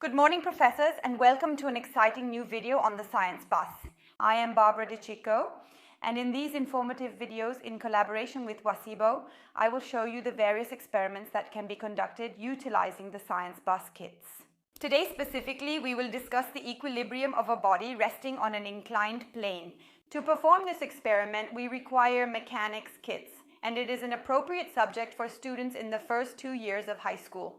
Good morning, professors, and welcome to an exciting new video on the ScienceBus. I am Barbara de Cicco, and in these informative videos in collaboration with Wasibo, I will show you the various experiments that can be conducted utilizing the ScienceBus kits. Today specifically, we will discuss the equilibrium of a body resting on an inclined plane. To perform this experiment, we require mechanics kits, and it is an appropriate subject for students in the first 2 years of high school.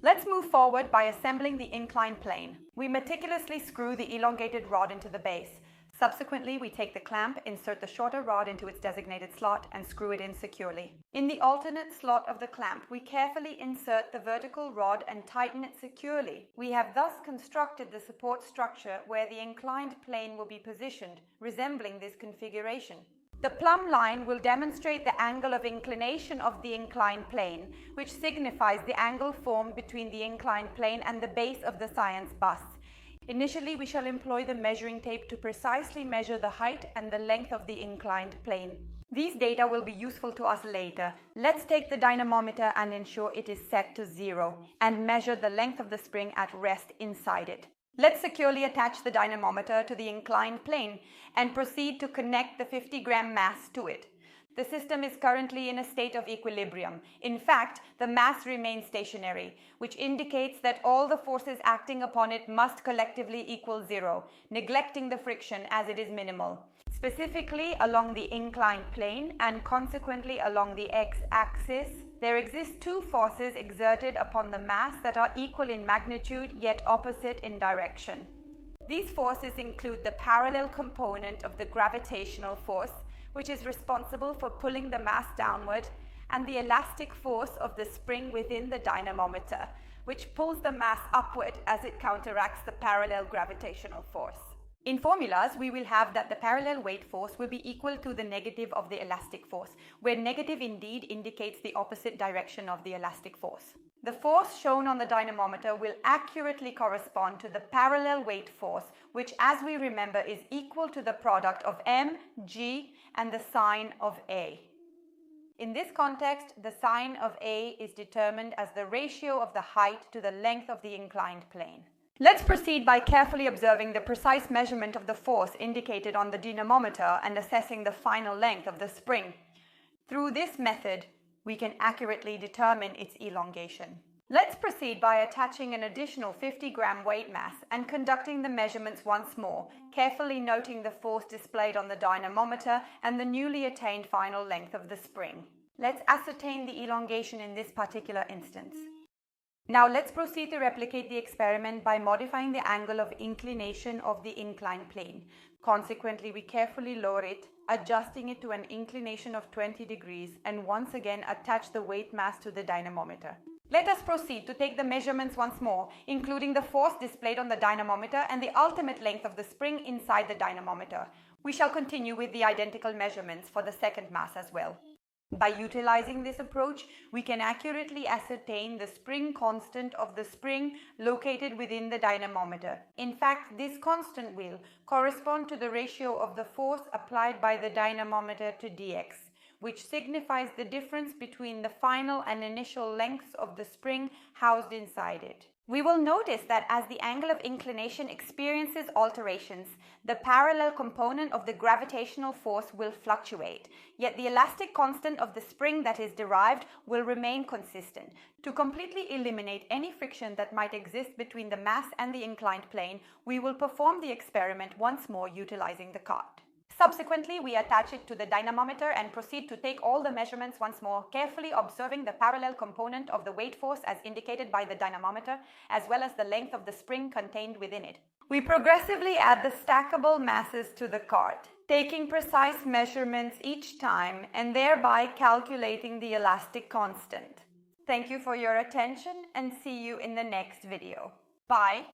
Let's move forward by assembling the inclined plane. We meticulously screw the elongated rod into the base. Subsequently, we take the clamp, insert the shorter rod into its designated slot, and screw it in securely. In the alternate slot of the clamp, we carefully insert the vertical rod and tighten it securely. We have thus constructed the support structure where the inclined plane will be positioned, resembling this configuration. The plumb line will demonstrate the angle of inclination of the inclined plane, which signifies the angle formed between the inclined plane and the base of the ScienceBus. Initially, we shall employ the measuring tape to precisely measure the height and the length of the inclined plane. These data will be useful to us later. Let's take the dynamometer and ensure it is set to 0, and measure the length of the spring at rest inside it. Let's securely attach the dynamometer to the inclined plane and proceed to connect the 50-gram mass to it. The system is currently in a state of equilibrium. In fact, the mass remains stationary, which indicates that all the forces acting upon it must collectively equal 0, neglecting the friction as it is minimal. Specifically, along the inclined plane and consequently along the x-axis, there exist two forces exerted upon the mass that are equal in magnitude yet opposite in direction. These forces include the parallel component of the gravitational force, which is responsible for pulling the mass downward, and the elastic force of the spring within the dynamometer, which pulls the mass upward as it counteracts the parallel gravitational force. In formulas, we will have that the parallel weight force will be equal to the negative of the elastic force, where negative indeed indicates the opposite direction of the elastic force. The force shown on the dynamometer will accurately correspond to the parallel weight force, which, as we remember, is equal to the product of mg and the sine of A. In this context, the sine of A is determined as the ratio of the height to the length of the inclined plane. Let's proceed by carefully observing the precise measurement of the force indicated on the dynamometer and assessing the final length of the spring. Through this method, we can accurately determine its elongation. Let's proceed by attaching an additional 50-gram weight mass and conducting the measurements once more, carefully noting the force displayed on the dynamometer and the newly attained final length of the spring. Let's ascertain the elongation in this particular instance. Now let's proceed to replicate the experiment by modifying the angle of inclination of the inclined plane. Consequently, we carefully lower it, adjusting it to an inclination of 20 degrees, and once again attach the weight mass to the dynamometer. Let us proceed to take the measurements once more, including the force displayed on the dynamometer and the ultimate length of the spring inside the dynamometer. We shall continue with the identical measurements for the second mass as well. By utilizing this approach, we can accurately ascertain the spring constant of the spring located within the dynamometer. In fact, this constant will correspond to the ratio of the force applied by the dynamometer to dx, which signifies the difference between the final and initial lengths of the spring housed inside it. We will notice that as the angle of inclination experiences alterations, the parallel component of the gravitational force will fluctuate, yet the elastic constant of the spring that is derived will remain consistent. To completely eliminate any friction that might exist between the mass and the inclined plane, we will perform the experiment once more utilizing the cart. Subsequently, we attach it to the dynamometer and proceed to take all the measurements once more, carefully observing the parallel component of the weight force as indicated by the dynamometer, as well as the length of the spring contained within it. We progressively add the stackable masses to the cart, taking precise measurements each time and thereby calculating the elastic constant. Thank you for your attention and see you in the next video. Bye.